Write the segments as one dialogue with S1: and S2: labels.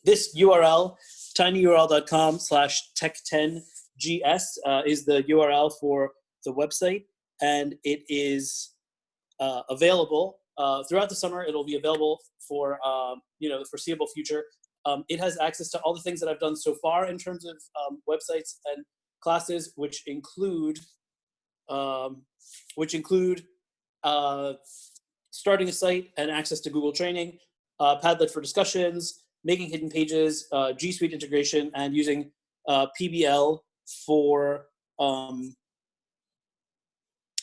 S1: this URL, tinyurl.com/tech10gs, is the URL for the website, and it is available throughout the summer. It'll be available for the foreseeable future. It has access to all the things that I've done so far in terms of websites and classes, which include starting a site and access to Google Training, Padlet for discussions, making hidden pages, G Suite integration, and using PBL for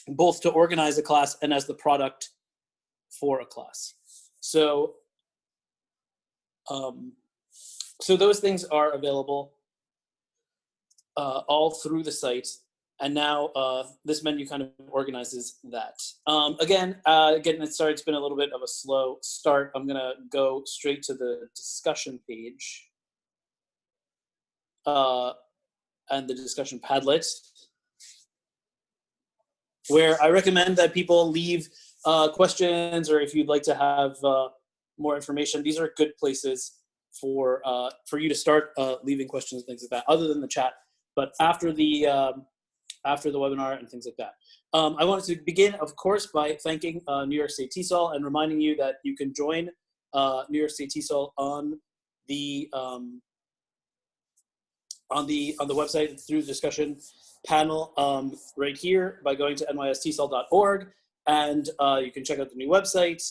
S1: both to organize a class and as the product for a class. So, so those things are available all through the site. And now this menu kind of organizes that. Again, getting it started, it's been a little bit of a slow start. I'm gonna go straight to the discussion page and the discussion Padlet, where I recommend that people leave questions, or if you'd like to have more information, these are good places for you to start leaving questions and things like that, other than the chat, but after the webinar and things like that. I wanted to begin, of course, by thanking New York State TESOL and reminding you that you can join New York State TESOL on the website through the discussion panel right here by going to nystesol.org, and you can check out the new website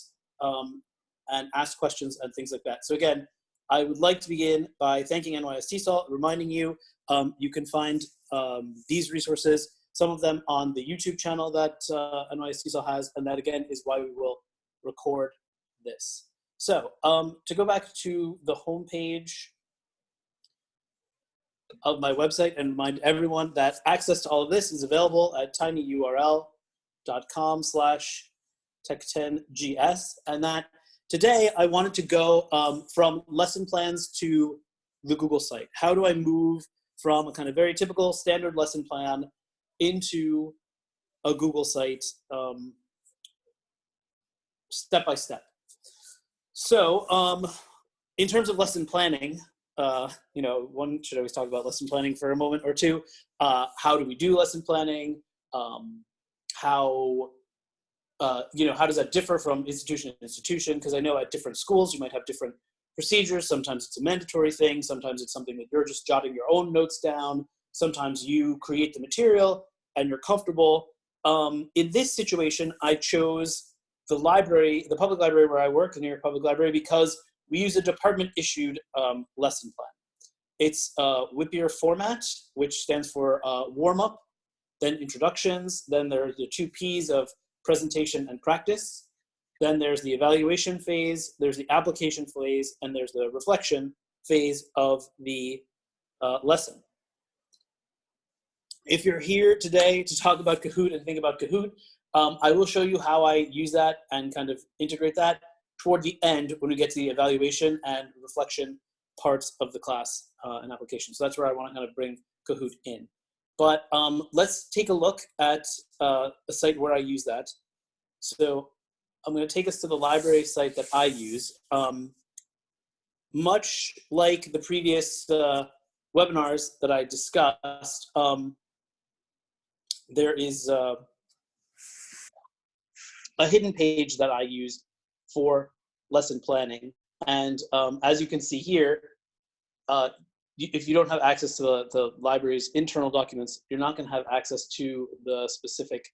S1: and ask questions and things like that. So again, I would like to begin by thanking NYS TESOL, reminding you you can find these resources, some of them on the YouTube channel that NYS TESOL has, and that again is why we will record this. So to go back to the homepage of my website and remind everyone that access to all of this is available at tinyurl.com/tech10gs, and that today I wanted to go from lesson plans to the Google site. How do I move from a kind of very typical standard lesson plan into a Google site step by step? So in terms of lesson planning, one should always talk about lesson planning for a moment or two. How do we do lesson planning? How does that differ from institution to institution? Because I know at different schools, you might have different procedures. Sometimes it's a mandatory thing. Sometimes it's something that you're just jotting your own notes down. Sometimes you create the material and you're comfortable. In this situation, I chose the library, the public library where I work, the New York Public Library, because we use a department-issued lesson plan. It's WIPIER format, which stands for warm-up, then introductions, then there are the 2 Ps of presentation and practice, then there's the evaluation phase, there's the application phase, and there's the reflection phase of the lesson. If you're here today to talk about Kahoot and think about Kahoot, I will show you how I use that and kind of integrate that toward the end when we get to the evaluation and reflection parts of the class and application. So that's where I want to kind of bring Kahoot in. But let's take a look at a site where I use that. So I'm going to take us to the library site that I use. Much like the previous webinars that I discussed, there is a hidden page that I use for lesson planning. And as you can see here, if you don't have access to the library's internal documents, you're not going to have access to the specific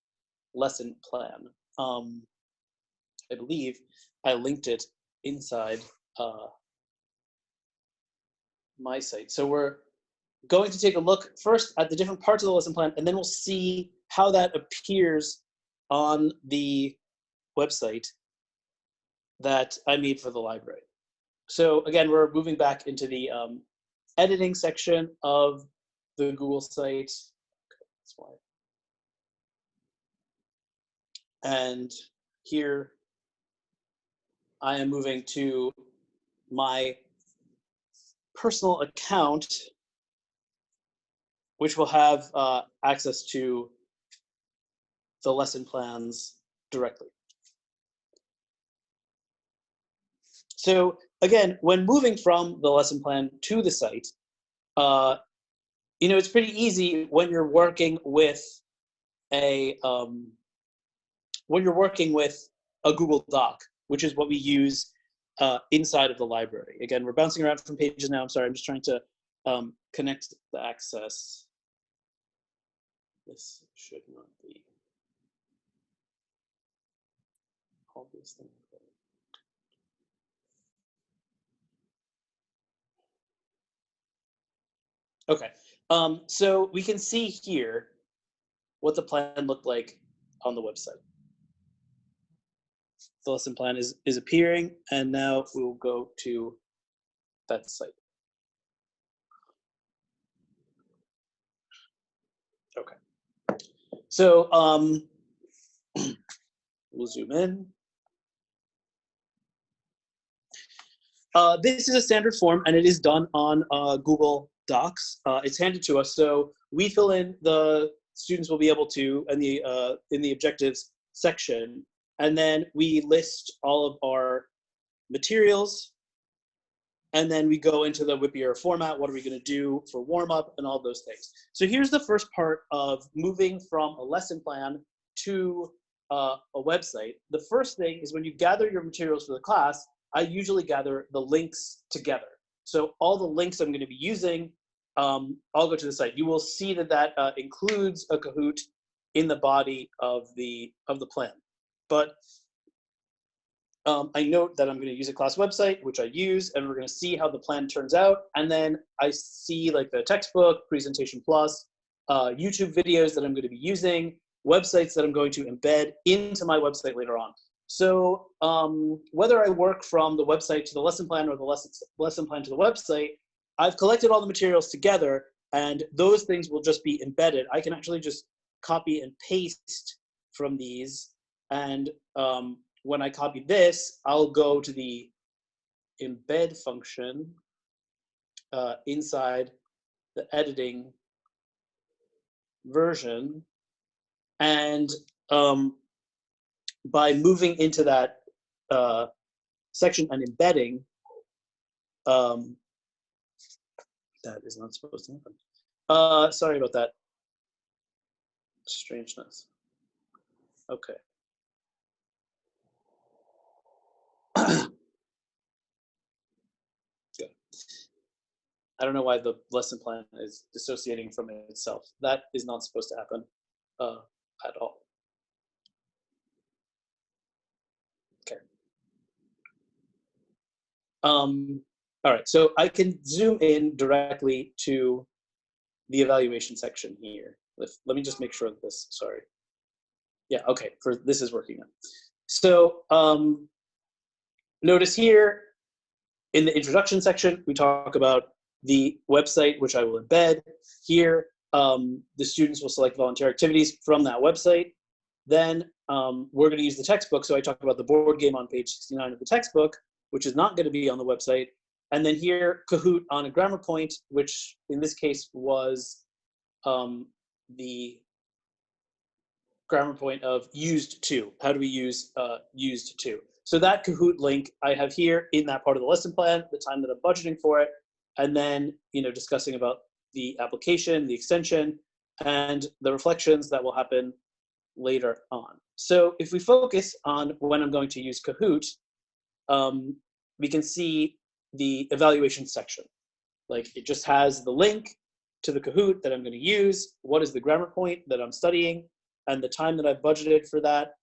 S1: lesson plan. I believe I linked it inside my site. So we're going to take a look first at the different parts of the lesson plan, and then we'll see how that appears on the website that I made for the library. So again, we're moving back into the editing section of the Google site. That's why. And here I am moving to my personal account, which will have access to the lesson plans directly. So again, when moving from the lesson plan to the site, it's pretty easy when you're working with a Google Doc, which is what we use inside of the library. Again, we're bouncing around from pages now. I'm sorry, I'm just trying to connect the access. This should not be all these things. Okay, so we can see here what the plan looked like on the website. The lesson plan is appearing, and now we will go to that site. Okay, so we'll zoom in. This is a standard form, and it is done on Google Docs. It's handed to us, so we fill in. The students will be able to, in the objectives section, and then we list all of our materials, and then we go into the WIPIer format. What are we going to do for warm up and all those things? So here's the first part of moving from a lesson plan to a website. The first thing is when you gather your materials for the class, I usually gather the links together. So all the links I'm going to be using, I'll go to the site. You will see that includes a Kahoot in the body of the plan. But I note that I'm going to use a class website, which I use, and we're going to see how the plan turns out. And then I see like the textbook, Presentation Plus, YouTube videos that I'm going to be using, websites that I'm going to embed into my website later on. So whether I work from the website to the lesson plan or the lesson plan to the website, I've collected all the materials together, and those things will just be embedded. I can actually just copy and paste from these, and when I copy this, I'll go to the embed function inside the editing version, and by moving into that section and embedding, that is not supposed to happen. Sorry about that. Strangeness. Okay. Good. I don't know why the lesson plan is dissociating from itself. That is not supposed to happen at all. Okay. All right, so I can zoom in directly to the evaluation section here. Let me just make sure that this, sorry. Yeah, okay, this is working now. So notice here in the introduction section, we talk about the website, which I will embed. Here, the students will select volunteer activities from that website. Then we're going to use the textbook. So I talked about the board game on page 69 of the textbook, which is not going to be on the website. And then here, Kahoot on a grammar point, which in this case was the grammar point of used to. How do we use used to? So that Kahoot link I have here in that part of the lesson plan, the time that I'm budgeting for it, and then discussing about the application, the extension, and the reflections that will happen later on. So if we focus on when I'm going to use Kahoot, we can see the evaluation section. Like it just has the link to the Kahoot that I'm going to use, what is the grammar point that I'm studying, and the time that I've budgeted for that.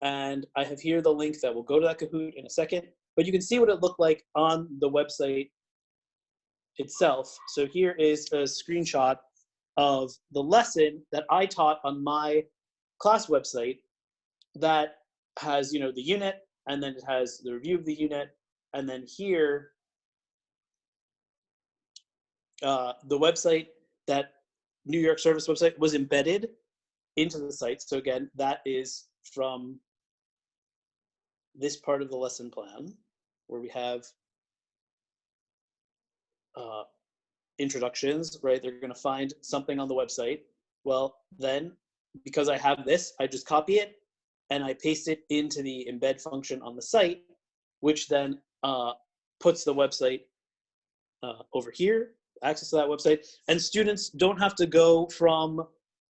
S1: And I have here the link that will go to that Kahoot in a second, but you can see what it looked like on the website itself. So here is a screenshot of the lesson that I taught on my class website that has, the unit, and then it has the review of the unit, and then here, the website, that New York service website, was embedded into the site. So again, that is from this part of the lesson plan where we have introductions, right? They're going to find something on the website. Well, then because I have this, I just copy it and I paste it into the embed function on the site, which then puts the website over here, access to that website, and students don't have to go from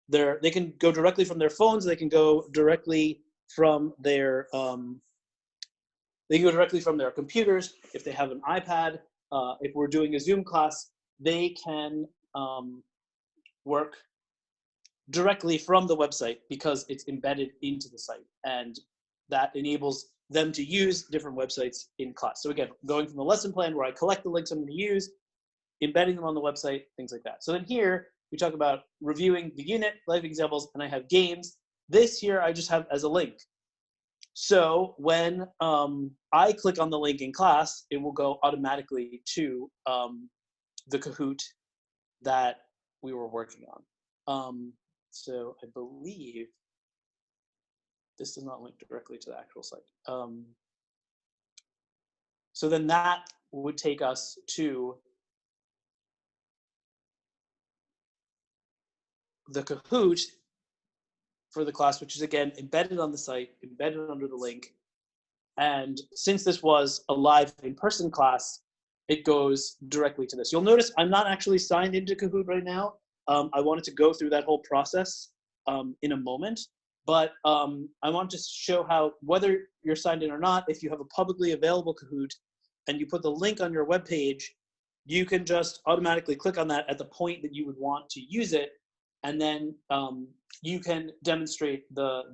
S1: they can go directly from their phones, they can go directly from their computers. If they have an iPad, if we're doing a Zoom class, they can work directly from the website because it's embedded into the site, and that enables them to use different websites in class. So again, going from the lesson plan where I collect the links I'm going to use, embedding them on the website, things like that. So then here we talk about reviewing the unit, live examples, and I have games. This here I just have as a link. So when I click on the link in class, it will go automatically to the Kahoot that we were working on. So I believe this does not link directly to the actual site. So then that would take us to the Kahoot for the class, which is again embedded on the site, embedded under the link. And since this was a live in-person class, it goes directly to this. You'll notice I'm not actually signed into Kahoot right now. I wanted to go through that whole process in a moment, but I want to show how, whether you're signed in or not, if you have a publicly available Kahoot and you put the link on your web page, you can just automatically click on that at the point that you would want to use it, and then you can demonstrate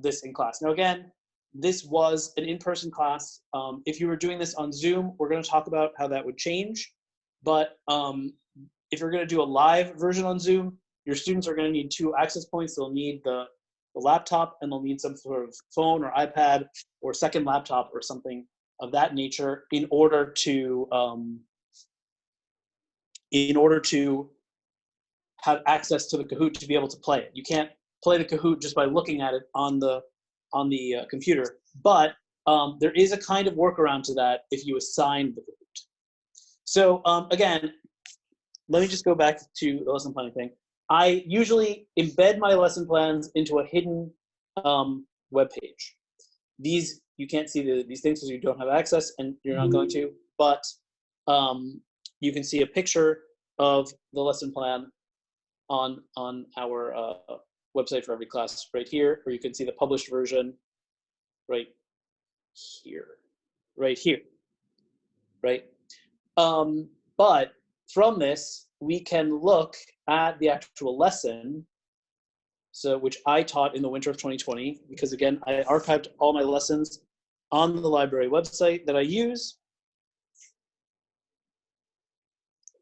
S1: this in class. Now again, this was an in-person class. If you were doing this on Zoom, we're going to talk about how that would change. But if you're going to do a live version on Zoom, your students are going to need 2 access points. They'll need the laptop, and they'll need some sort of phone or iPad or second laptop or something of that nature in order to have access to the Kahoot to be able to play it. You can't play the Kahoot just by looking at it on the computer, but there is a kind of workaround to that if you assign the Kahoot. So again, let me just go back to the lesson planning thing. I usually embed my lesson plans into a hidden web page. These, you can't see these things because you don't have access, and you're not going to, but you can see a picture of the lesson plan on our website for every class right here, or you can see the published version right here, right? But from this, we can look at the actual lesson, so which I taught in the winter of 2020, because again, I archived all my lessons on the library website that I use.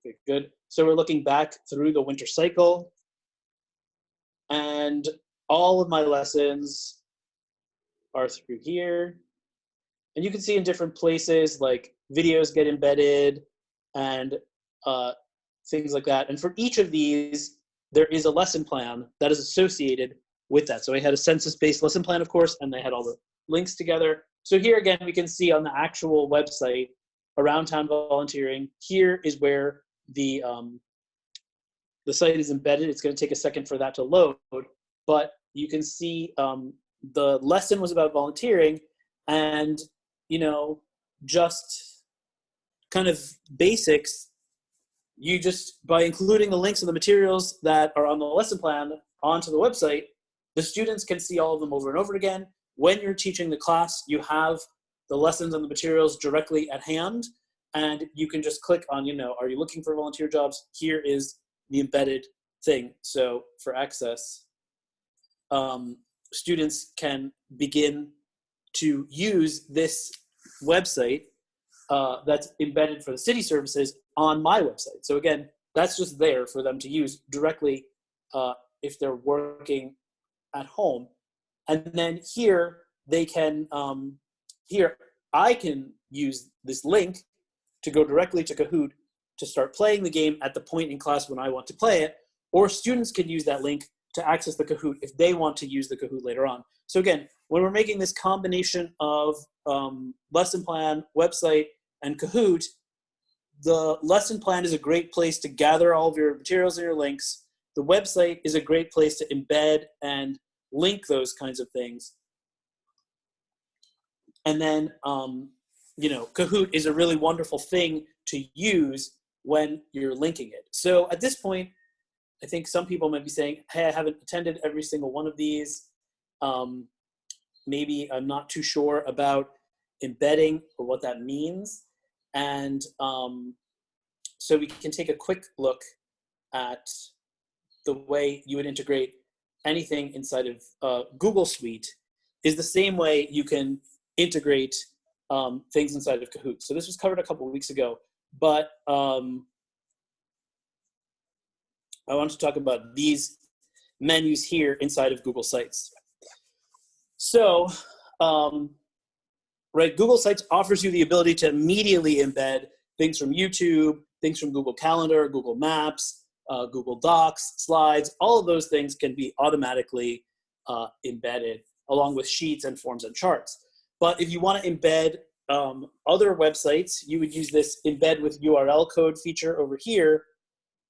S1: Okay, good. So we're looking back through the winter cycle, and all of my lessons are through here. And you can see in different places, like videos get embedded and things like that. And for each of these, there is a lesson plan that is associated with that. So I had a census-based lesson plan, of course, and they had all the links together. So here again, we can see on the actual website, Around Town Volunteering, here is where the site is embedded. It's going to take a second for that to load, but you can see the lesson was about volunteering, and just kind of basics. You just, by including the links and the materials that are on the lesson plan onto the website, the students can see all of them over and over again. When you're teaching the class, you have the lessons and the materials directly at hand, and you can just click on, are you looking for volunteer jobs? Here is the embedded thing. So for access, students can begin to use this website that's embedded for the city services on my website. So again, that's just there for them to use directly if they're working at home. And then here they can, here I can use this link to go directly to Kahoot to start playing the game at the point in class when I want to play it, or students can use that link to access the Kahoot if they want to use the Kahoot later on. So again, when we're making this combination of lesson plan, website, and Kahoot, the lesson plan is a great place to gather all of your materials and your links. The website is a great place to embed and link those kinds of things. And then Kahoot is a really wonderful thing to use when you're linking it. So at this point, I think some people might be saying, hey, I haven't attended every single one of these. Maybe I'm not too sure about embedding or what that means. And so we can take a quick look at the way you would integrate anything inside of Google Suite is the same way you can integrate things inside of Kahoot. So this was covered a couple of weeks ago, but I want to talk about these menus here inside of Google Sites. So, right, Google Sites offers you the ability to immediately embed things from YouTube, things from Google Calendar, Google Maps, Google Docs, slides. All of those things can be automatically embedded along with sheets and forms and charts. But if you want to embed other websites, you would use this embed with URL code feature over here.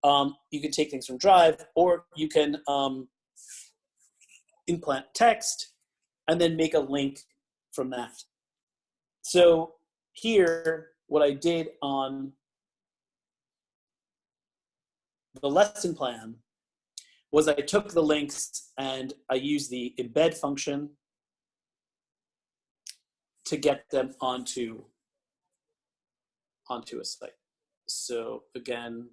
S1: You can take things from Drive, or you can implant text and then make a link from that. So here, what I did on the lesson plan was I took the links and I used the embed function to get them onto a site. So again,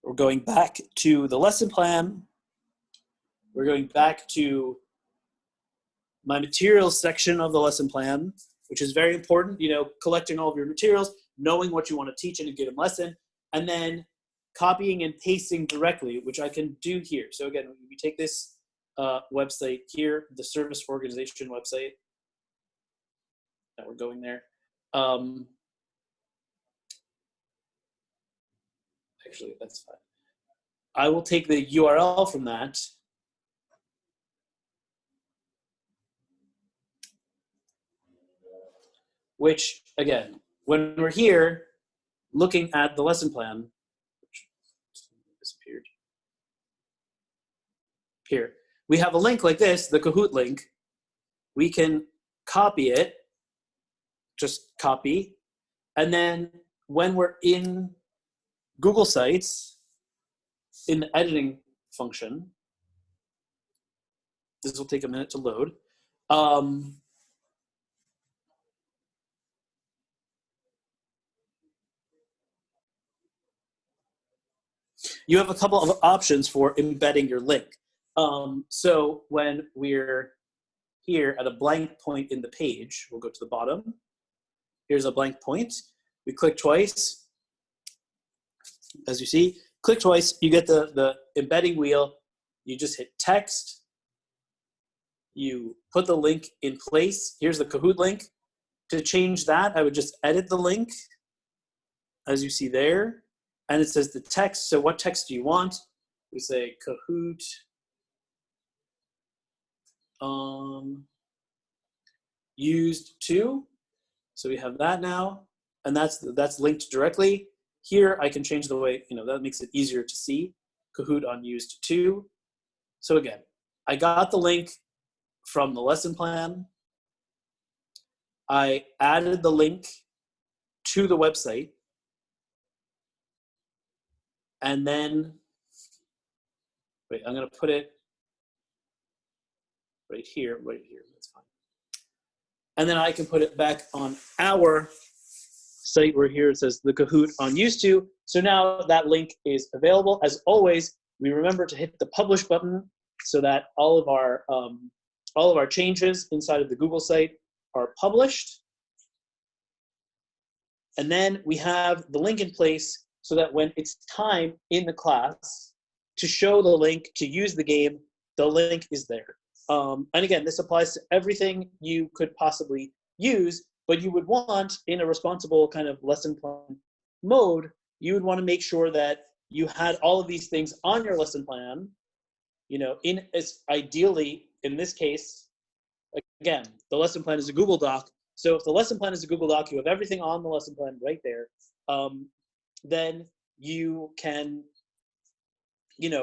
S1: we're going back to the lesson plan. We're going back to my materials section of the lesson plan, which is very important, collecting all of your materials, knowing what you want to teach in a given lesson, and then copying and pasting directly, which I can do here. So again, we take this website here, the service organization website, that we're going there. Actually, that's fine. I will take the URL from that. Which, again, when we're here looking at the lesson plan, which disappeared. Here, we have a link like this, the Kahoot link. We can copy it, just copy. And then when we're in Google Sites, in the editing function, this will take a minute to load. You have a couple of options for embedding your link. So when we're here at a blank point in the page, we'll go to the bottom. Here's a blank point. We click twice. As you see, click twice, you get the embedding wheel. You just hit text. You put the link in place. Here's the Kahoot link. To change that, I would just edit the link, as you see there. And it says the text. So what text do you want? We say Kahoot used to. So we have that now, and that's linked directly. Here I can change the way, that makes it easier to see. Kahoot on used to. So again, I got the link from the lesson plan. I added the link to the website. And then, wait, I'm going to put it right here, that's fine. And then I can put it back on our site where here it says the Kahoot on used to. So now that link is available. As always, we remember to hit the publish button so that all of our changes inside of the Google site are published. And then we have the link in place so that when it's time in the class to show the link, to use the game, the link is there. And again, this applies to everything you could possibly use, but you would want, in a responsible kind of lesson plan mode, you would want to make sure that you had all of these things on your lesson plan, ideally, in this case, again, the lesson plan is a Google Doc. So if the lesson plan is a Google Doc, you have everything on the lesson plan right there. Then you can,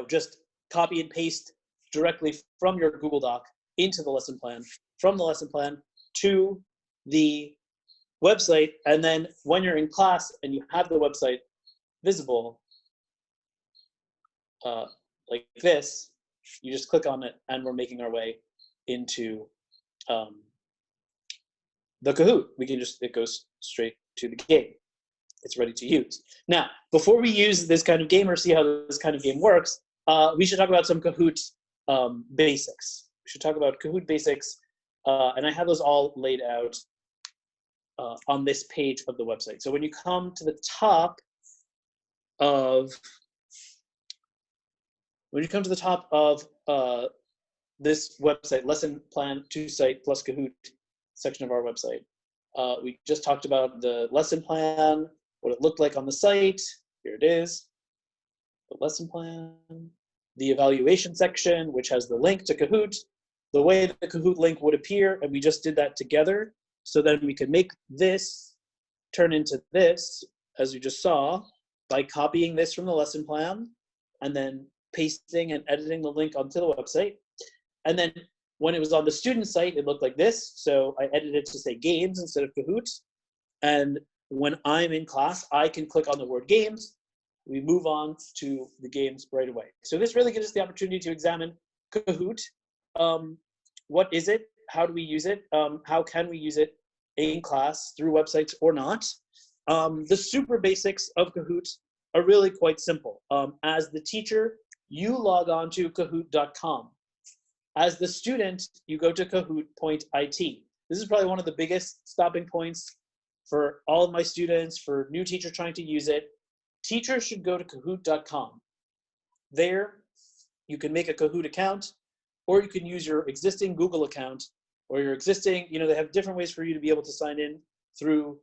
S1: just copy and paste directly from your Google Doc into the lesson plan. From the lesson plan, to the website, and then when you're in class and you have the website visible, like this, you just click on it, and we're making our way into the Kahoot. It goes straight to the game. It's ready to use. Now, before we use this kind of game or see how this kind of game works, we should talk about some Kahoot basics. We should talk about Kahoot basics, and I have those all laid out on this page of the website. So when you come to the top of this website, lesson plan to site plus Kahoot section of our website, we just talked about the lesson plan, what it looked like on the site. Here it is, the lesson plan, the evaluation section, which has the link to Kahoot, the way that the Kahoot link would appear, and we just did that together. So then we can make this turn into this, as you just saw, by copying this from the lesson plan and then pasting and editing the link onto the website. And then when it was on the student site, it looked like this. So I edited it to say games instead of Kahoot. And when I'm in class, I can click on the word games. We move on to the games right away. So this really gives us the opportunity to examine Kahoot. What is it? How do we use it? How can we use it in class through websites or not? The super basics of Kahoot are really quite simple. As the teacher, you log on to Kahoot.com. As the student, you go to Kahoot.it. This is probably one of the biggest stopping points for all of my students, for new teachers trying to use it. Teachers should go to Kahoot.com. There, you can make a Kahoot account, or you can use your existing Google account, or your existing, they have different ways for you to be able to sign in through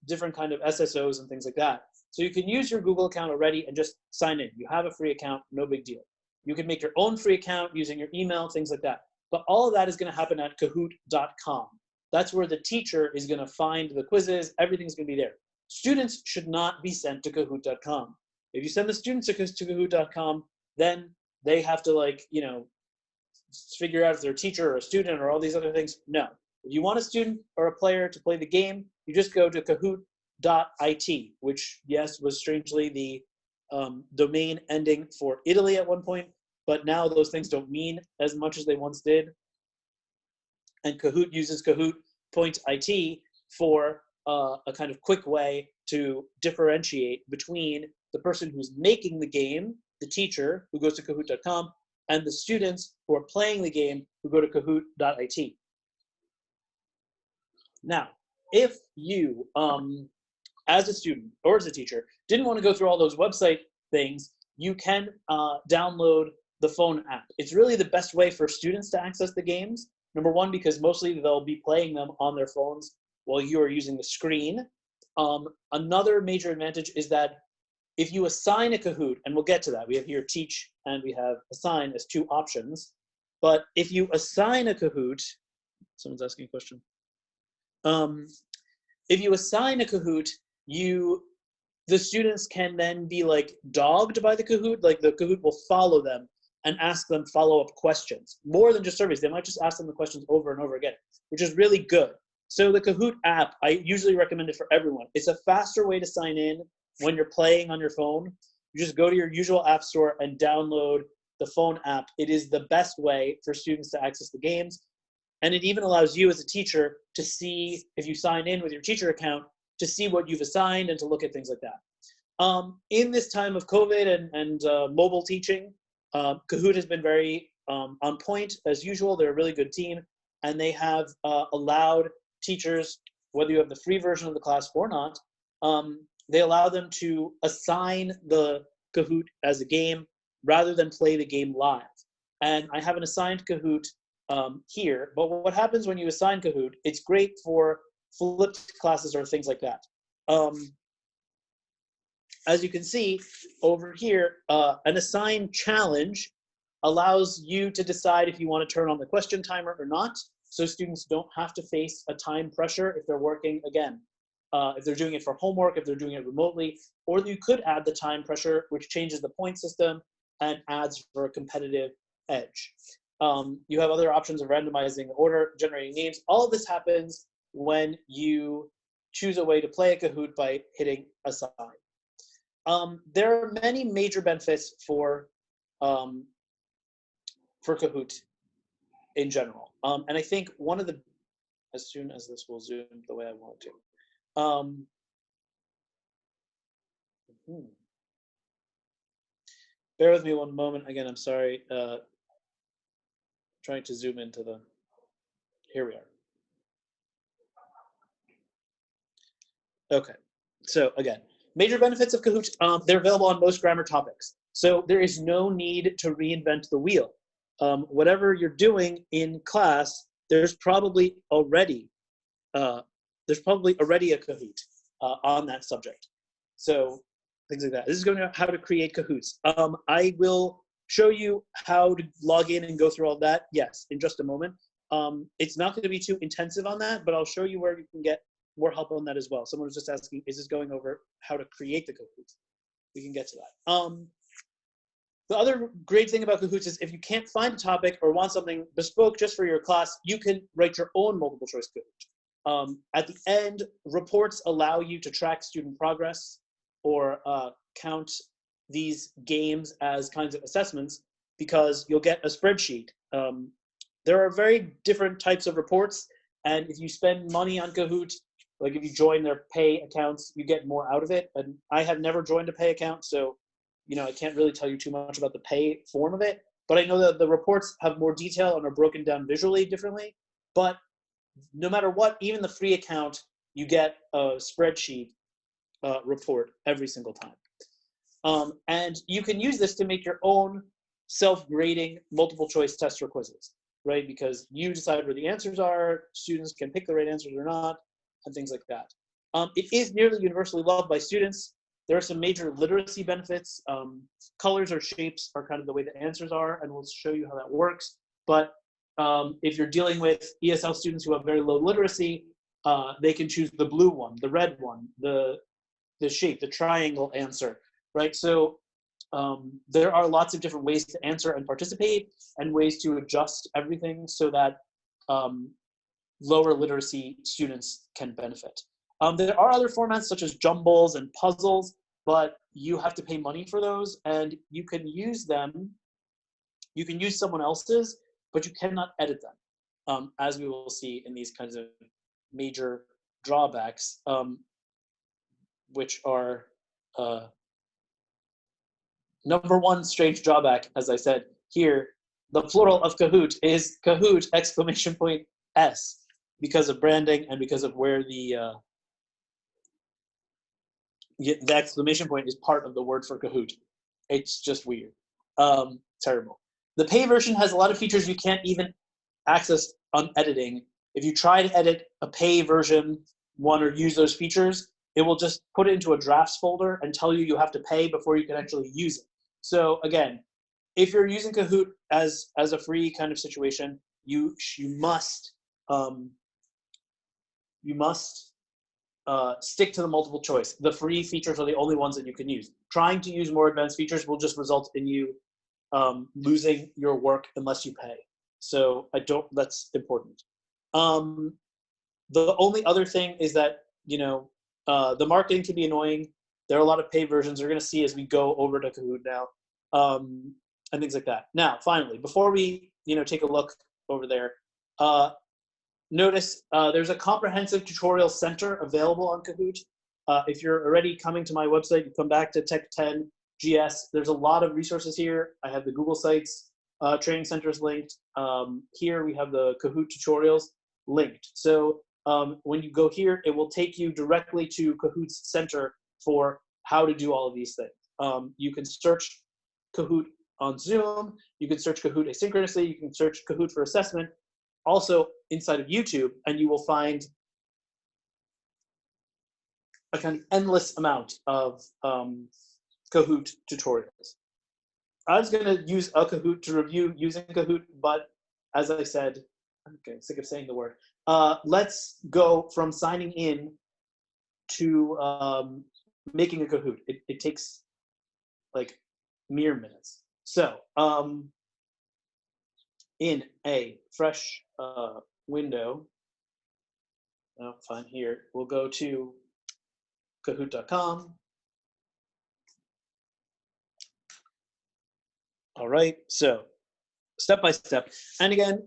S1: different kind of SSOs and things like that. So you can use your Google account already and just sign in. You have a free account, no big deal. You can make your own free account using your email, things like that. But all of that is going to happen at Kahoot.com. That's where the teacher is going to find the quizzes. Everything's going to be there. Students should not be sent to Kahoot.com. If you send the students to Kahoot.com, then they have to figure out if they're a teacher or a student or all these other things. No. If you want a student or a player to play the game, you just go to Kahoot.it, which, yes, was strangely the domain ending for Italy at one point, but now those things don't mean as much as they once did. And Kahoot uses Kahoot.it for a kind of quick way to differentiate between the person who's making the game, the teacher, who goes to Kahoot.com, and the students who are playing the game who go to Kahoot.it. Now, if you, as a student or as a teacher, didn't want to go through all those website things, you can download the phone app. It's really the best way for students to access the games. Number one, because mostly they'll be playing them on their phones while you are using the screen. Another major advantage is that if you assign a Kahoot, and we'll get to that, we have here teach and we have assign as two options, but if you assign a Kahoot, someone's asking a question. If you assign a Kahoot, the students can then be dogged by the Kahoot, the Kahoot will follow them and ask them follow-up questions, more than just surveys. They might just ask them the questions over and over again, which is really good. So the Kahoot app, I usually recommend it for everyone. It's a faster way to sign in when you're playing on your phone. You just go to your usual app store and download the phone app. It is the best way for students to access the games. And it even allows you as a teacher to see, if you sign in with your teacher account, to see what you've assigned and to look at things like that. In this time of COVID and mobile teaching, Kahoot has been very on point as usual. They're a really good team, and they have allowed teachers, whether you have the free version of the class or not, they allow them to assign the Kahoot as a game rather than play the game live. And I have an assigned Kahoot here, but what happens when you assign Kahoot, it's great for flipped classes or things like that. As you can see over here, an assigned challenge allows you to decide if you want to turn on the question timer or not, so students don't have to face a time pressure if they're working, again, if they're doing it for homework, if they're doing it remotely, or you could add the time pressure, which changes the point system and adds for a competitive edge. You have other options of randomizing the order, generating names. All of this happens when you choose a way to play a Kahoot by hitting assign. There are many major benefits for Kahoot in general. And I think one of the, as soon as this will zoom the way I want it to. Bear with me one moment. Again, I'm sorry. Trying to zoom into the, here we are. Okay, so again, major benefits of Kahoot, they're available on most grammar topics. So there is no need to reinvent the wheel. Whatever you're doing in class, there's probably already a Kahoot on that subject. So things like that. This is going to how to create Kahoots. I will show you how to log in and go through all that, yes, in just a moment. It's not going to be too intensive on that, but I'll show you where you can get more help on that as well. Someone was just asking, is this going over how to create the Kahoots? We can get to that. The other great thing about Kahoots is if you can't find a topic or want something bespoke just for your class, you can write your own multiple choice Kahoot. At the end, reports allow you to track student progress or count these games as kinds of assessments because you'll get a spreadsheet. There are very different types of reports, and if you spend money on Kahoot, like if you join their pay accounts, you get more out of it. And I have never joined a pay account, so I can't really tell you too much about the pay form of it. But I know that the reports have more detail and are broken down visually differently. But no matter what, even the free account, you get a spreadsheet report every single time. And you can use this to make your own self-grading multiple choice tests or quizzes, right? Because you decide where the answers are, students can pick the right answers or not, and things like that. It is nearly universally loved by students. There are some major literacy benefits. Colors or shapes are kind of the way the answers are, and we'll show you how that works. But if you're dealing with ESL students who have very low literacy, they can choose the blue one, the red one, the shape, the triangle answer, right? So there are lots of different ways to answer and participate and ways to adjust everything so that lower literacy students can benefit. There are other formats such as jumbles and puzzles, but you have to pay money for those, and you can use them. You can use someone else's, but you cannot edit them, as we will see in these kinds of major drawbacks, which are number one strange drawback, as I said here, the plural of Kahoot is Kahoot !S because of branding and because of where the exclamation point is part of the word for Kahoot. It's just weird. Terrible. The pay version has a lot of features you can't even access on editing. If you try to edit a pay version one or use those features, it will just put it into a drafts folder and tell you have to pay before you can actually use it. So again, if you're using Kahoot as a free kind of situation, you must stick to the multiple choice. The free features are the only ones that you can use. Trying to use more advanced features will just result in you losing your work unless you pay. So that's important. The only other thing is that, the marketing can be annoying. There are a lot of paid versions you're going to see as we go over to Kahoot now, and things like that. Now, finally, before we, take a look over there, notice there's a comprehensive tutorial center available on Kahoot. If you're already coming to my website, you come back to Tech 10 GS. There's a lot of resources here. I have the Google Sites training centers linked. Here we have the Kahoot tutorials linked. So when you go here, it will take you directly to Kahoot's center for how to do all of these things. You can search Kahoot on Zoom. You can search Kahoot asynchronously. You can search Kahoot for assessment. Also inside of YouTube, and you will find a kind of endless amount of Kahoot tutorials. I was going to use a Kahoot to review using Kahoot, but as I said, I'm getting sick of saying the word. Let's go from signing in to making a Kahoot. It takes like mere minutes. So in a fresh window. Oh, fine, here. We'll go to Kahoot.com. All right, so step by step. And again,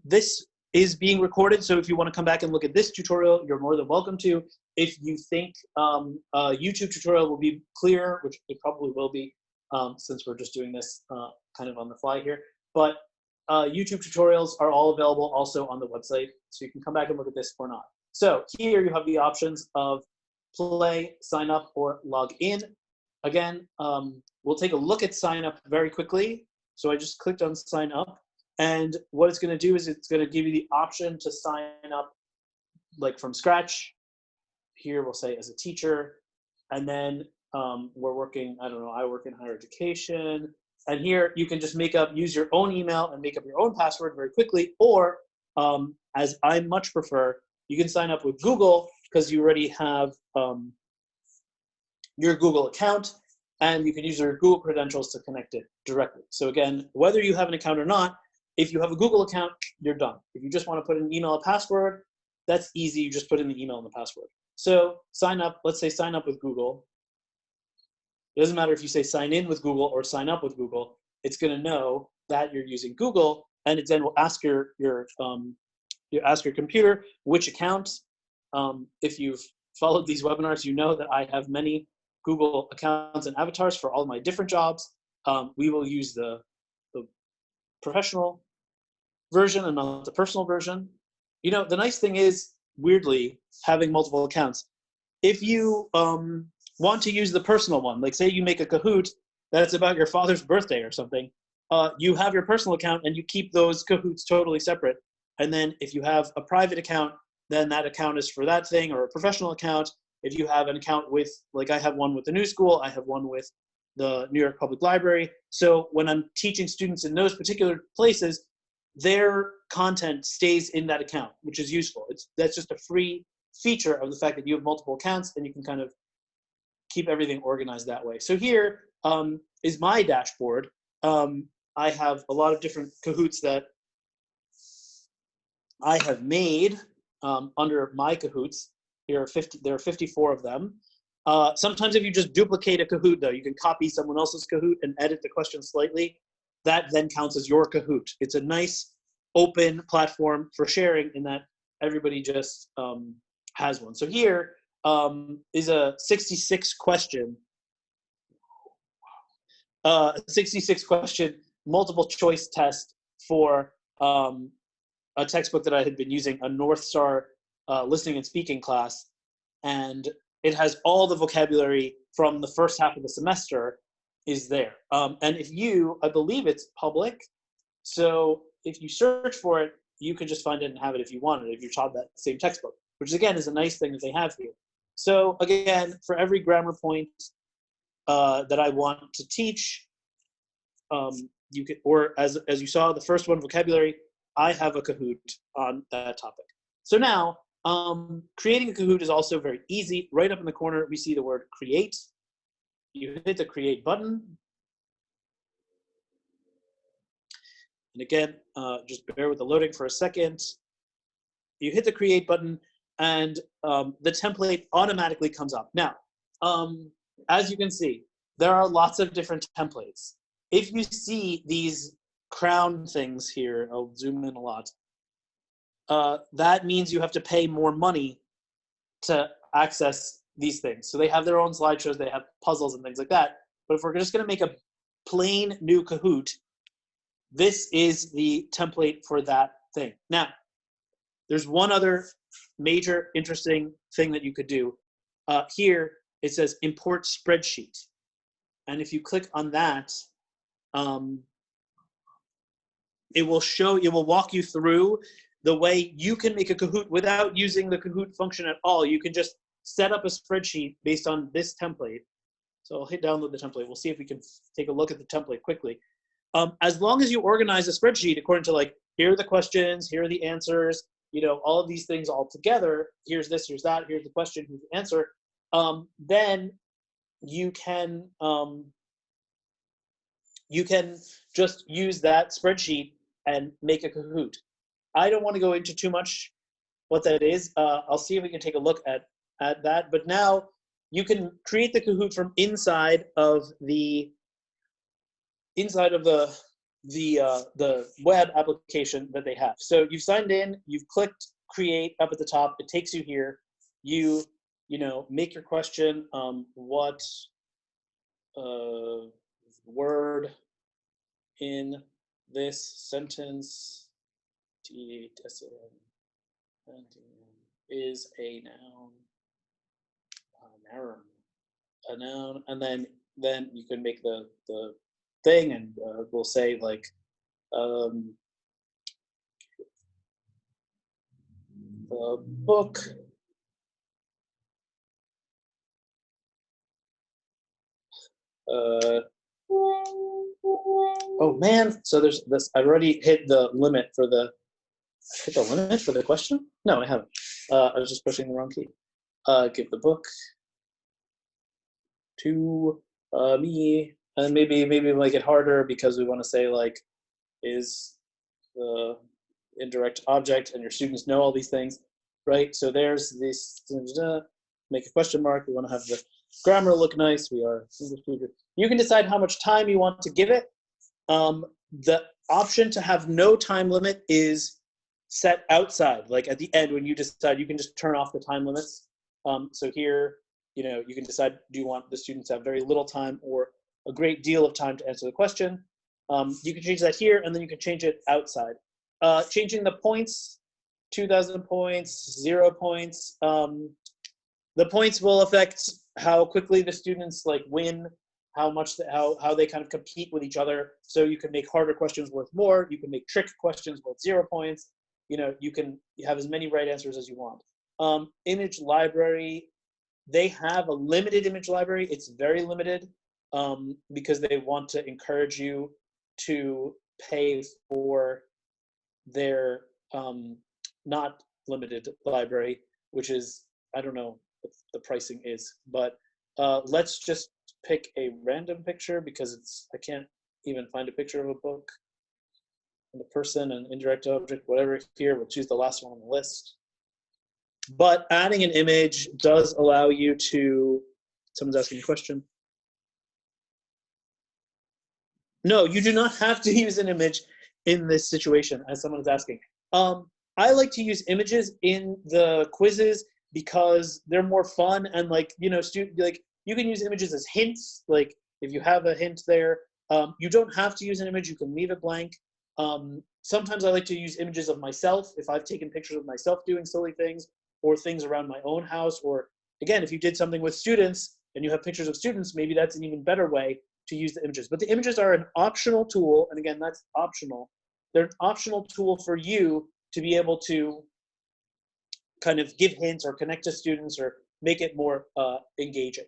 S1: this is being recorded, so if you want to come back and look at this tutorial, you're more than welcome to. If you think a YouTube tutorial will be clear, which it probably will be, since we're just doing this kind of on the fly here, but YouTube tutorials are all available also on the website, so you can come back and look at this or not. So here you have the options of play, sign up, or log in. Again, we'll take a look at sign up very quickly. So I just clicked on sign up, and what it's going to do is it's going to give you the option to sign up like from scratch. Here we'll say as a teacher, and then we're working, I don't know, I work in higher education, and here you can just use your own email and make up your own password very quickly, or as I much prefer, you can sign up with Google because you already have your Google account, and you can use your Google credentials to connect it directly. So again, whether you have an account or not, if you have a Google account, you're done. If you just want to put in an email, a password, that's easy. You just put in the email and the password. So sign up, let's say sign up with Google. It doesn't matter if you say sign in with Google or sign up with Google, it's going to know that you're using Google, and it then will ask your computer which account. If you've followed these webinars, you know that I have many Google accounts and avatars for all of my different jobs. We will use the professional version and not the personal version. You know, the nice thing is, weirdly, having multiple accounts. If you want to use the personal one, like say you make a Kahoot that's about your father's birthday or something, you have your personal account and you keep those Kahoots totally separate. And then if you have a private account, then that account is for that thing, or a professional account. If you have an account with, like I have one with the New School, I have one with the New York Public Library. So when I'm teaching students in those particular places, their content stays in that account, which is useful. That's just a free feature of the fact that you have multiple accounts, and you can kind of keep everything organized that way. So here is my dashboard. I have a lot of different Kahoots that I have made under my Kahoots. There are 54 of them. Sometimes if you just duplicate a Kahoot, though, you can copy someone else's Kahoot and edit the question slightly. That then counts as your Kahoot. It's a nice open platform for sharing in that everybody just has one. So here is a 66 question multiple choice test for a textbook that I had been using, a North Star listening and speaking class, and it has all the vocabulary from the first half of the semester is there. And if I believe it's public, so if you search for it, you can just find it and have it if you want it, if you taught that same textbook, which again is a nice thing that they have here. So again, for every grammar point that I want to teach, you could, or as you saw, the first one, vocabulary, I have a Kahoot on that topic. So now, creating a Kahoot is also very easy. Right up in the corner, we see the word create. You hit the create button. And again, just bear with the loading for a second. You hit the create button, and the template automatically comes up. Now, as you can see, there are lots of different templates. If you see these crown things here, I'll zoom in a lot, that means you have to pay more money to access these things. So they have their own slideshows, they have puzzles and things like that. But if we're just gonna make a plain new Kahoot, this is the template for that thing. Now, there's one other major interesting thing that you could do. Here, it says import spreadsheet. And if you click on that, it will walk you through the way you can make a Kahoot without using the Kahoot function at all. You can just set up a spreadsheet based on this template. So I'll hit download the template. We'll see if we can take a look at the template quickly. As long as you organize a spreadsheet according to, like, here are the questions, here are the answers, you know, all of these things all together, here's this, here's that, here's the question, here's the answer, then you can just use that spreadsheet and make a Kahoot. I don't want to go into too much what that is. I'll see if we can take a look at that. But now you can create the Kahoot from inside of the web application that they have. So you've signed in, you've clicked create up at the top. It takes you here. You make your question. What word in this sentence is a noun? A noun, and then you can make the thing, and we'll say like the book oh man, so there's this. I've already hit the limit for the question. No, I haven't. I was just pushing the wrong key. Give the book to me, and maybe make it harder because we want to say like is the indirect object, and your students know all these things, right? So there's this, make a question mark. We want to have the grammar look nice. We are English teacher. You can decide how much time you want to give it. The option to have no time limit is set outside, like at the end when you decide, you can just turn off the time limits. So here, you can decide, do you want the students to have very little time or a great deal of time to answer the question? You can change that here, and then you can change it outside. Changing the points, 2,000 points, 0 points. The points will affect how quickly the students like win, how they kind of compete with each other. So you can make harder questions worth more. You can make trick questions worth 0 points. You can have as many right answers as you want. Image library, they have a limited image library. It's very limited because they want to encourage you to pay for their not limited library, which is, I don't know what the pricing is, but let's just pick a random picture because I can't even find a picture of a book. And the person and indirect object, whatever here, we'll choose the last one on the list. But adding an image does allow you to, someone's asking a question. No, you do not have to use an image in this situation, as someone is asking. I like to use images in the quizzes because they're more fun, and you can use images as hints. Like if you have a hint there, you don't have to use an image. You can leave it blank. Sometimes I like to use images of myself if I've taken pictures of myself doing silly things or things around my own house. Or again, if you did something with students and you have pictures of students, maybe that's an even better way to use the images. But the images are an optional tool, and again, that's optional. They're an optional tool for you to be able to kind of give hints or connect to students or make it more engaging.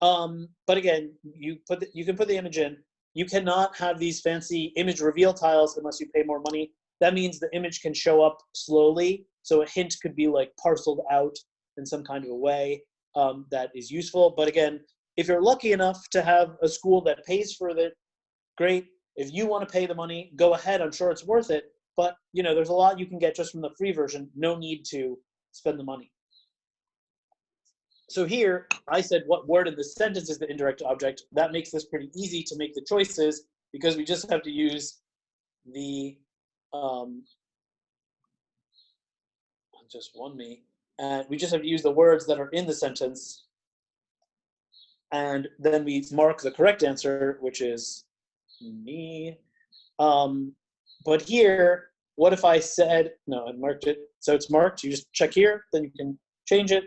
S1: But again, you can put the image in. You cannot have these fancy image reveal tiles unless you pay more money. That means the image can show up slowly. So a hint could be like parceled out in some kind of a way that is useful. But again, if you're lucky enough to have a school that pays for it, great. If you want to pay the money, go ahead. I'm sure it's worth it. But there's a lot you can get just from the free version. No need to spend the money. So here, I said what word in the sentence is the indirect object. That makes this pretty easy to make the choices because we just have to use the, just won me. And we just have to use the words that are in the sentence. And then we mark the correct answer, which is me. But here, what if I said, no, I marked it. So it's marked, you just check here, then you can change it.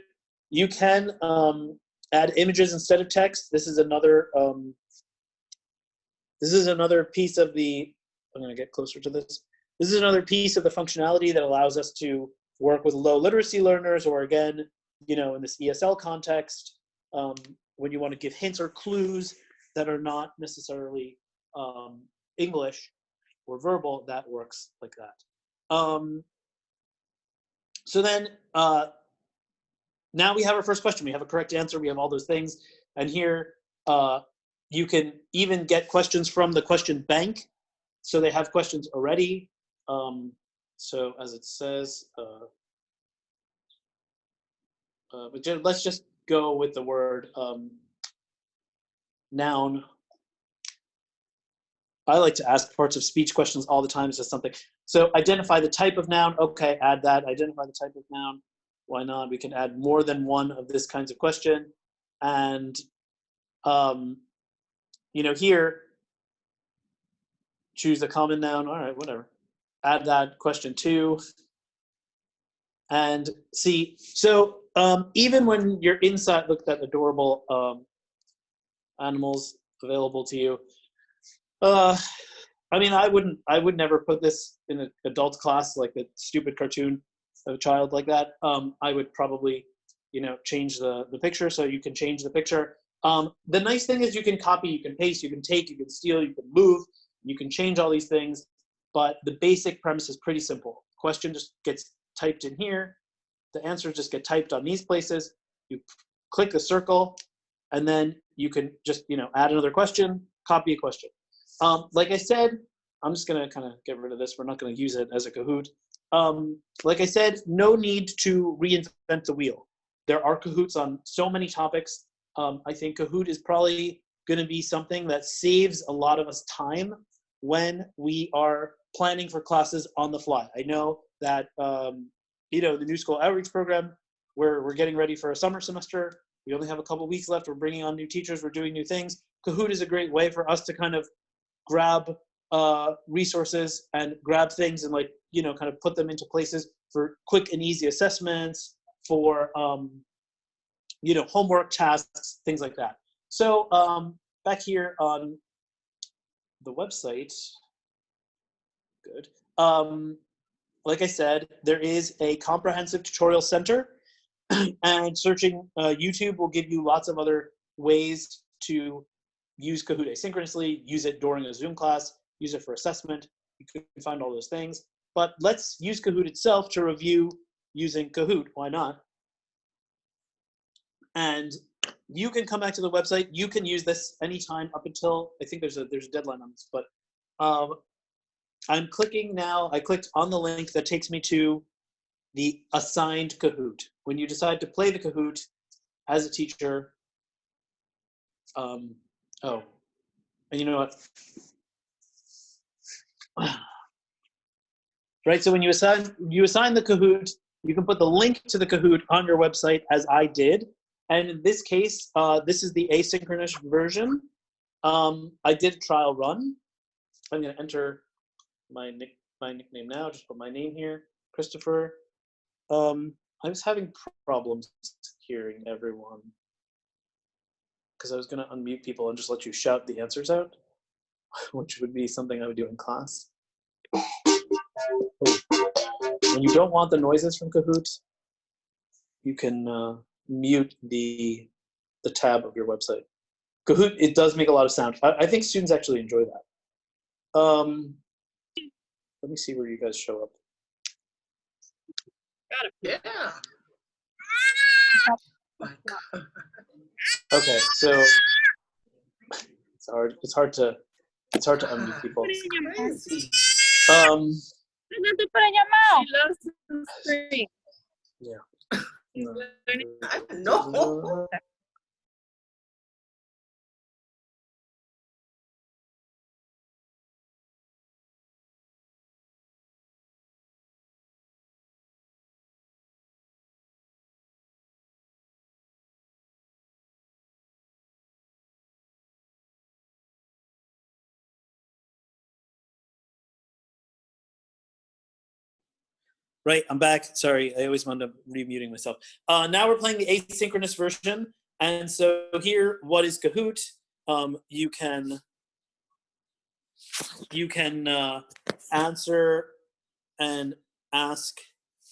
S1: You can add images instead of text. This is another piece of the, I'm gonna get closer to this. This is another piece of the functionality that allows us to work with low literacy learners, or again, in this ESL context, when you want to give hints or clues that are not necessarily English or verbal, that works like that. So then, now we have our first question. We have a correct answer. We have all those things. And here, you can even get questions from the question bank. So they have questions already. So as it says, but let's just go with the word noun. I like to ask parts of speech questions all the time. It's just something. So identify the type of noun. Okay, add that. Identify the type of noun. Why not? We can add more than one of this kinds of question. And, here, choose a common noun. All right, whatever. Add that question 2. And see, so even when you're inside, look at that adorable animals available to you. I mean, I would never put this in an adult class, like a stupid cartoon of a child like that. I would probably, change the picture, so you can change the picture. The nice thing is you can copy, you can paste, you can take, you can steal, you can move, you can change all these things, but the basic premise is pretty simple. Question just gets typed in here. The answers just get typed on these places. You click the circle, and then you can just, add another question, copy a question. Like I said, I'm just gonna kind of get rid of this. We're not gonna use it as a Kahoot. Like I said, no need to reinvent the wheel. There are Kahoots on so many topics. I think Kahoot is probably gonna be something that saves a lot of us time when we are planning for classes on the fly. I know that, the New School Outreach Program, we're getting ready for a summer semester. We only have a couple weeks left. We're bringing on new teachers. We're doing new things. Kahoot is a great way for us to kind of grab resources and grab things and kind of put them into places for quick and easy assessments, for homework tasks, things like that. So back here on the website, good. Like I said, there is a comprehensive tutorial center, and searching YouTube will give you lots of other ways to use Kahoot asynchronously, use it during a Zoom class, use it for assessment. You can find all those things. But let's use Kahoot itself to review using Kahoot. Why not? And you can come back to the website. You can use this anytime up until, I think there's a deadline on this, but I'm clicking now. I clicked on the link that takes me to the assigned Kahoot. When you decide to play the Kahoot as a teacher, and you know what? Right, so when you assign the Kahoot, you can put the link to the Kahoot on your website, as I did. And in this case, this is the asynchronous version. I did a trial run. I'm going to enter my nickname now. Just put my name here, Christopher. I was having problems hearing everyone because I was going to unmute people and just let you shout the answers out, which would be something I would do in class. When you don't want the noises from Kahoot, you can mute the tab of your website. Kahoot, it does make a lot of sound. I think students actually enjoy that. Let me see where you guys show up.
S2: Got it. Yeah.
S1: Okay, so it's hard to unmute people. Yeah.
S2: No.
S1: Right, I'm back. Sorry, I always wound up remuting myself. Now we're playing the asynchronous version. And so here, what is Kahoot? You can answer and ask.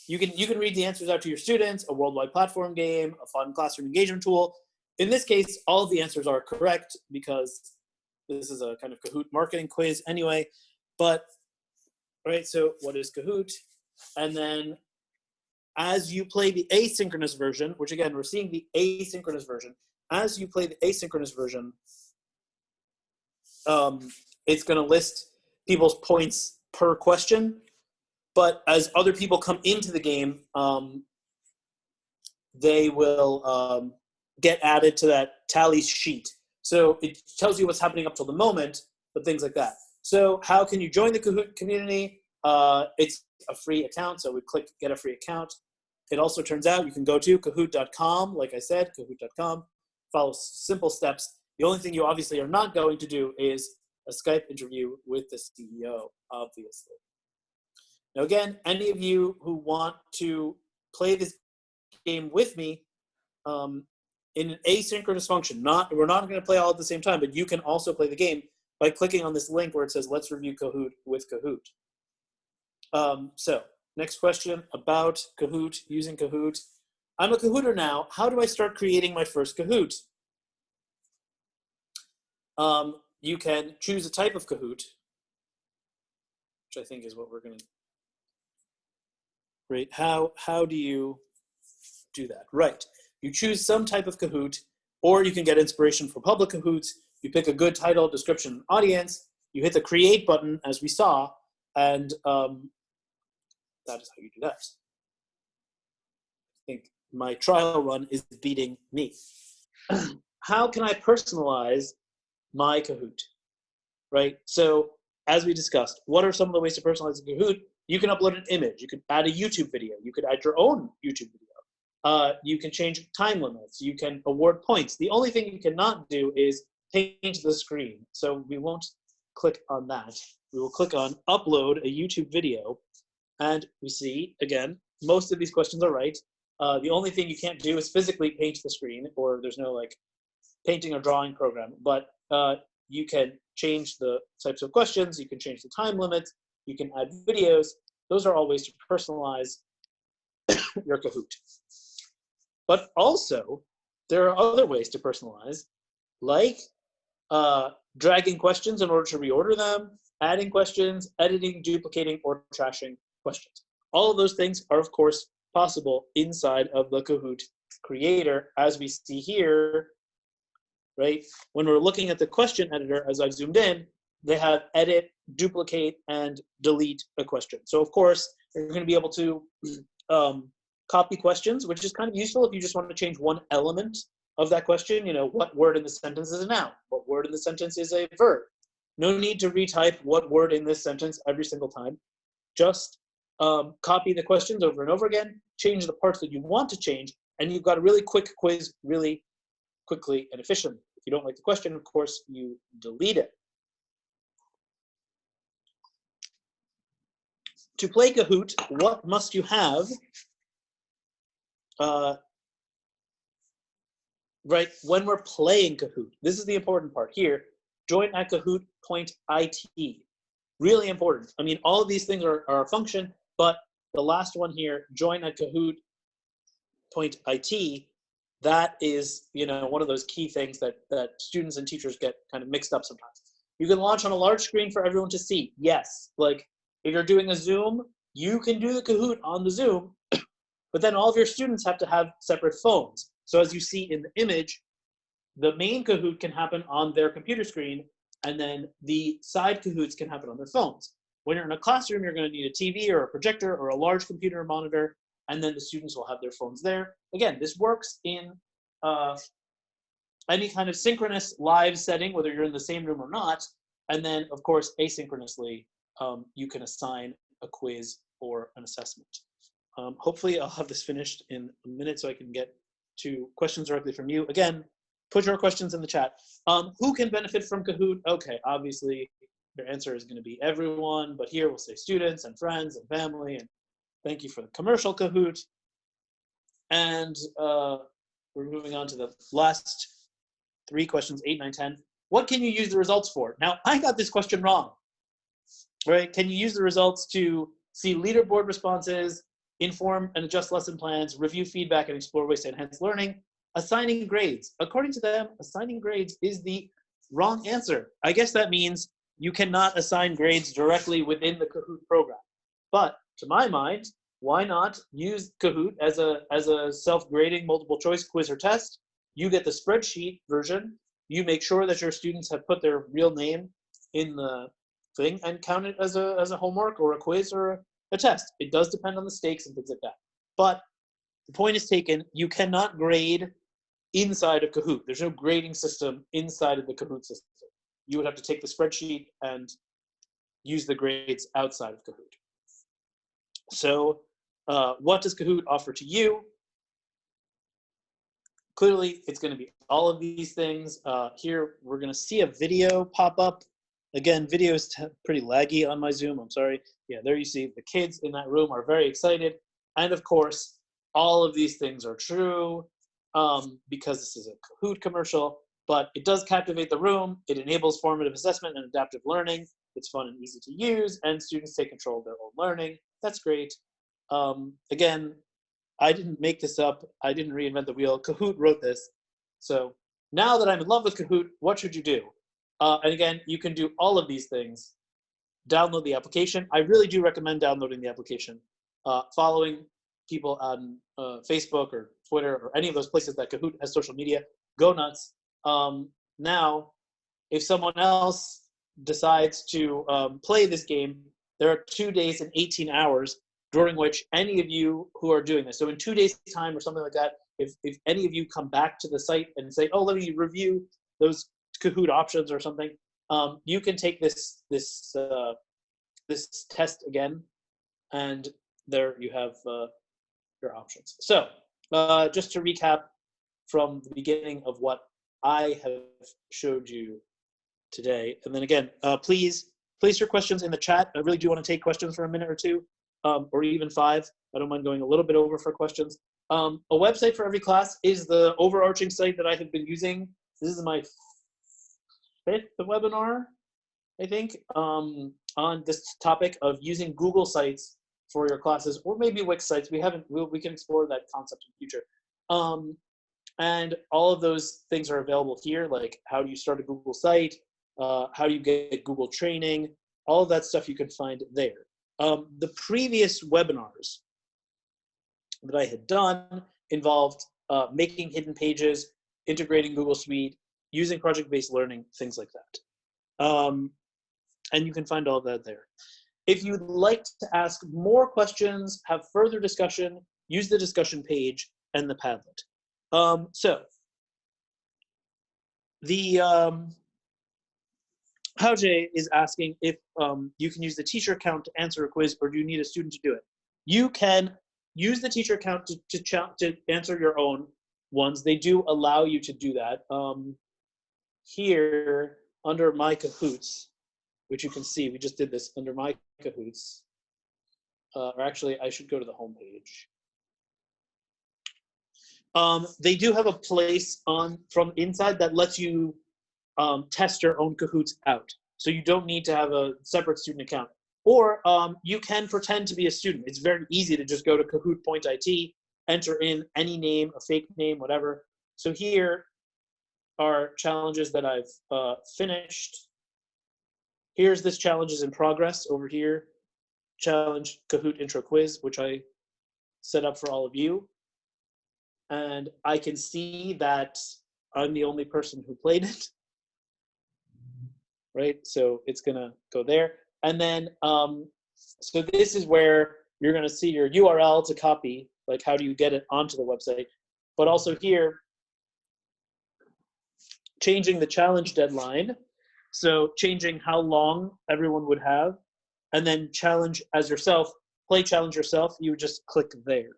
S1: You can read the answers out to your students, a worldwide platform game, a fun classroom engagement tool. In this case, all of the answers are correct because this is a kind of Kahoot marketing quiz anyway. But, right, so what is Kahoot? And then as you play the asynchronous version, which again, we're seeing the asynchronous version, as you play the asynchronous version, it's going to list people's points per question. but as other people come into the game, they will get added to that tally sheet. So it tells you what's happening up till the moment, but things like that. So how can you join the Kahoot community? It's a free account, so we click get a free account. It also turns out you can go to kahoot.com, like I said, kahoot.com, follow simple steps. The only thing you obviously are not going to do is a Skype interview with the CEO, obviously. Now again, any of you who want to play this game with me in an asynchronous function, we're not going to play all at the same time, but you can also play the game by clicking on this link where it says, let's review Kahoot with Kahoot. So next question about Kahoot, using Kahoot. I'm a Kahooter now. How do I start creating my first Kahoot? You can choose a type of Kahoot, which I think is what we're going to, right? How do you do that? Right. You choose some type of Kahoot, or you can get inspiration for public Kahoots. You pick a good title, description, audience. You hit the create button, as we saw, and that is how you do that. I think my trial run is beating me. How can I personalize my Kahoot? Right? So as we discussed, what are some of the ways to personalize a Kahoot? You can upload an image. You could add a YouTube video. You could add your own YouTube video. You can change time limits. You can award points. The only thing you cannot do is paint the screen. So we won't click on that. We will click on upload a YouTube video. And we see, again, most of these questions are right. The only thing you can't do is physically paint the screen, or there's no like painting or drawing program. But you can change the types of questions. You can change the time limits. You can add videos. Those are all ways to personalize your Kahoot. But also, there are other ways to personalize, like dragging questions in order to reorder them, adding questions, editing, duplicating, or trashing questions. All of those things are, of course, possible inside of the Kahoot creator, as we see here, right? When we're looking at the question editor, as I've zoomed in, they have edit, duplicate, and delete a question. So, of course, you're going to be able to copy questions, which is kind of useful if you just want to change one element of that question. You know, what word in the sentence is a noun? What word in the sentence is a verb? No need to retype what word in this sentence every single time. Just copy the questions over and over again, change the parts that you want to change, and you've got a really quick quiz really quickly and efficiently. If you don't like the question, of course, you delete it. To play Kahoot, what must you have? Right, when we're playing Kahoot, this is the important part here. Join at Kahoot.it. Really important. I mean, all of these things are a function, but the last one here, join at Kahoot.it, that is, you know, one of those key things that students and teachers get kind of mixed up sometimes. You can launch on a large screen for everyone to see. Yes, like if you're doing a Zoom, you can do the Kahoot on the Zoom, but then all of your students have to have separate phones. So as you see in the image, the main Kahoot can happen on their computer screen, and then the side Kahoots can happen on their phones. When you're in a classroom, you're going to need a TV or a projector or a large computer monitor, and then the students will have their phones there. Again, this works in any kind of synchronous live setting, whether you're in the same room or not. And then, of course, asynchronously, you can assign a quiz or an assessment. Hopefully, I'll have this finished in a minute so I can get to questions directly from you. Again, put your questions in the chat. Who can benefit from Kahoot? Okay, obviously, your answer is going to be everyone, but here we'll say students and friends and family, and thank you for the commercial Kahoot. And we're moving on to the last 3 questions, 8, 9, 10. What can you use the results for? Now, I got this question wrong, right? Can you use the results to see leaderboard responses, inform and adjust lesson plans, review feedback, and explore ways to enhance learning? Assigning grades. According to them, assigning grades is the wrong answer. I guess that means you cannot assign grades directly within the Kahoot program. But to my mind, why not use Kahoot as a self-grading multiple choice quiz or test? You get the spreadsheet version. You make sure that your students have put their real name in the thing and count it as a homework or a quiz or a test. It does depend on the stakes and things like that. But the point is taken. You cannot grade inside of Kahoot. There's no grading system inside of the Kahoot system. You would have to take the spreadsheet and use the grades outside of Kahoot. So what does Kahoot offer to you? Clearly, it's going to be all of these things. Here, we're going to see a video pop up. Again, video is pretty laggy on my Zoom. I'm sorry. Yeah, there you see the kids in that room are very excited. And of course, all of these things are true because this is a Kahoot commercial, but it does captivate the room. It enables formative assessment and adaptive learning. It's fun and easy to use, and students take control of their own learning. That's great. Again, I didn't make this up. I didn't reinvent the wheel. Kahoot wrote this. So now that I'm in love with Kahoot, what should you do? And again, you can do all of these things. Download the application. I really do recommend downloading the application. Following people on Facebook or Twitter or any of those places that Kahoot has social media, go nuts. Now, if someone else decides to play this game, there are 2 days and 18 hours during which any of you who are doing this, so in 2 days' time or something like that, if any of you come back to the site and say, oh, let me review those Kahoot options or something, you can take this test again, and there you have your options. So just to recap from the beginning of what I have showed you today, and then again, please place your questions in the chat. I really do want to take questions for a minute or two. Or even 5. I don't mind going a little bit over for questions. A website for every class is the overarching site that I have been using. This is my 5th webinar, I think, on this topic of using Google Sites for your classes, or maybe Wix sites. We can explore that concept in the future. And all of those things are available here, like how do you start a Google site, how do you get Google training, all of that stuff you can find there. The previous webinars that I had done involved making hidden pages, integrating Google Suite, using project-based learning, things like that. And you can find all of that there. If you'd like to ask more questions, have further discussion, use the discussion page and the Padlet. So the Haoje is asking if you can use the teacher account to answer a quiz, or do you need a student to do it? You can use the teacher account to answer your own ones. They do allow you to do that. Here, under My Kahoots, which you can see, we just did this under My Kahoots. Or actually, I should go to the home page. They do have a place from inside that lets you test your own Kahoots out. So you don't need to have a separate student account. Or you can pretend to be a student. It's very easy to just go to Kahoot Point IT, enter in any name, a fake name, whatever. So here are challenges that I've finished. Here's this challenge is in progress over here. Challenge Kahoot Intro Quiz, which I set up for all of you. And I can see that I'm the only person who played it. Right, so it's gonna go there. And then, so this is where you're gonna see your URL to copy, like how do you get it onto the website. But also here, changing the challenge deadline. So changing how long everyone would have, and then challenge as yourself, play challenge yourself, you would just click there.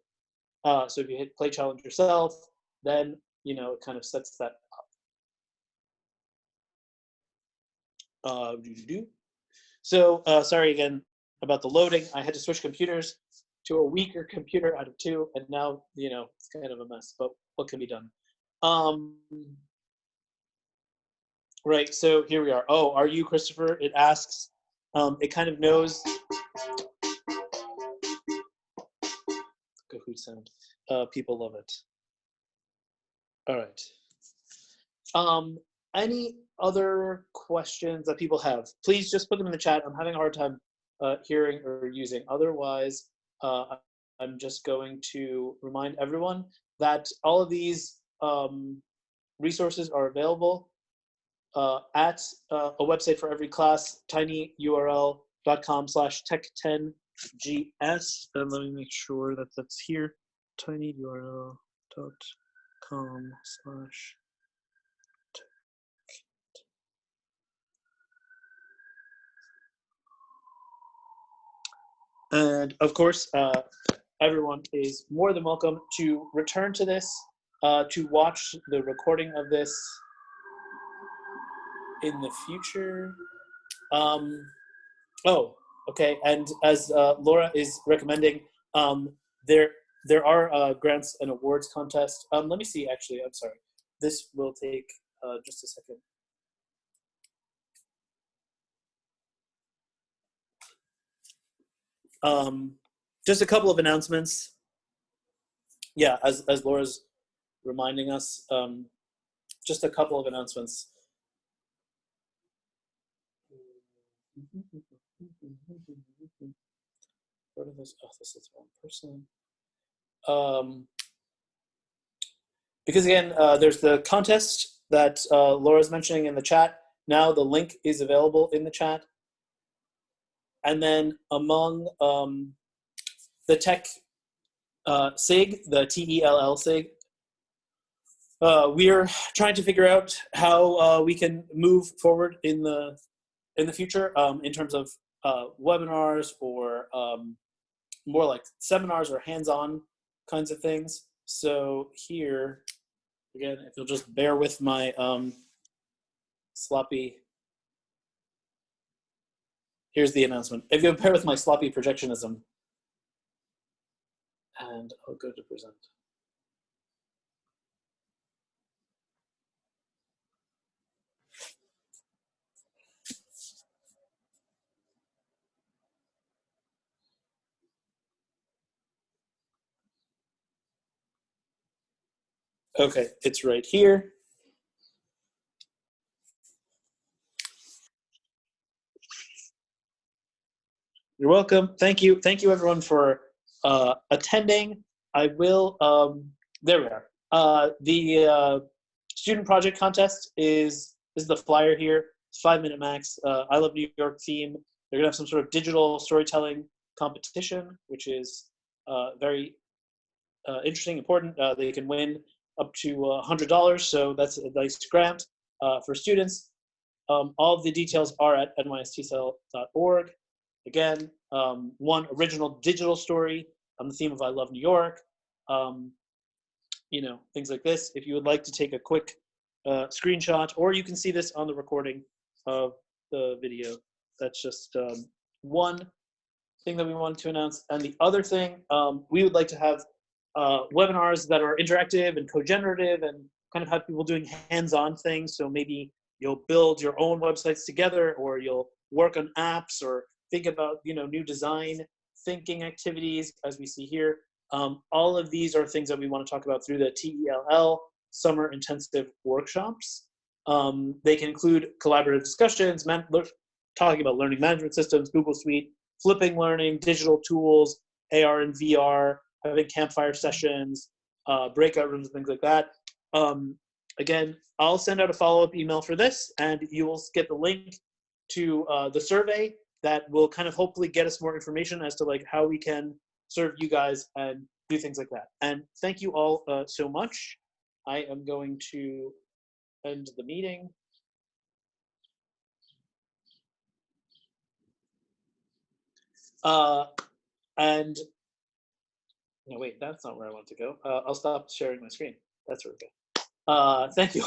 S1: So if you hit play challenge yourself, then, you know, it kind of sets that up. So sorry again about the loading. I had to switch computers to a weaker computer out of 2, and now, you know, it's kind of a mess, but what can be done? Right, so here we are. Oh, are you Christopher? It asks. It kind of knows. Kahoot sound. People love it. All right. Any other questions that people have? Please just put them in the chat. I'm having a hard time hearing or using. Otherwise, I'm just going to remind everyone that all of these resources are available at a website for every class, tinyurl.com/tech10 GS, and let me make sure that that's here. tinyurl.com/. And of course, everyone is more than welcome to return to this, to watch the recording of this in the future. Oh, okay. And as Laura is recommending, there are grants and awards contests. Let me see. Actually, I'm sorry. This will take just a second. Just a couple of announcements. Yeah, as Laura's reminding us, just a couple of announcements. Where did this? Oh, this is the wrong person. Because again, there's the contest that Laura's mentioning in the chat. Now the link is available in the chat. And then among the tech SIG, the TELL SIG, we're trying to figure out how we can move forward in the future in terms of webinars or more like seminars or hands-on kinds of things. So here, again, if you'll just bear with my sloppy, here's the announcement. If you'll bear with my sloppy projectionism, and I'll go to present. Okay, it's right here. You're welcome. Thank you. Thank you everyone for attending. I will, there we are. The student project contest is the flyer here. It's 5-minute max. I Love New York theme. They're gonna have some sort of digital storytelling competition, which is very interesting, important. They can win up to $100, so that's a nice grant for students. All of the details are at nystcell.org. Again, one original digital story on the theme of I Love New York. You know, things like this. If you would like to take a quick screenshot, or you can see this on the recording of the video. That's just one thing that we wanted to announce. And the other thing, we would like to have webinars that are interactive and co-generative and kind of have people doing hands-on things. So maybe you'll build your own websites together, or you'll work on apps, or think about, you know, new design thinking activities, as we see here. All of these are things that we want to talk about through the TELL Summer Intensive Workshops. They can include collaborative discussions, talking about learning management systems, Google Suite, flipping learning, digital tools, AR and VR, having campfire sessions, breakout rooms, and things like that. Again, I'll send out a follow-up email for this, and you will get the link to the survey that will kind of hopefully get us more information as to like how we can serve you guys and do things like that. And thank you all so much. I am going to end the meeting. And no, wait, that's not where I want to go. I'll stop sharing my screen. That's where we go. Thank you.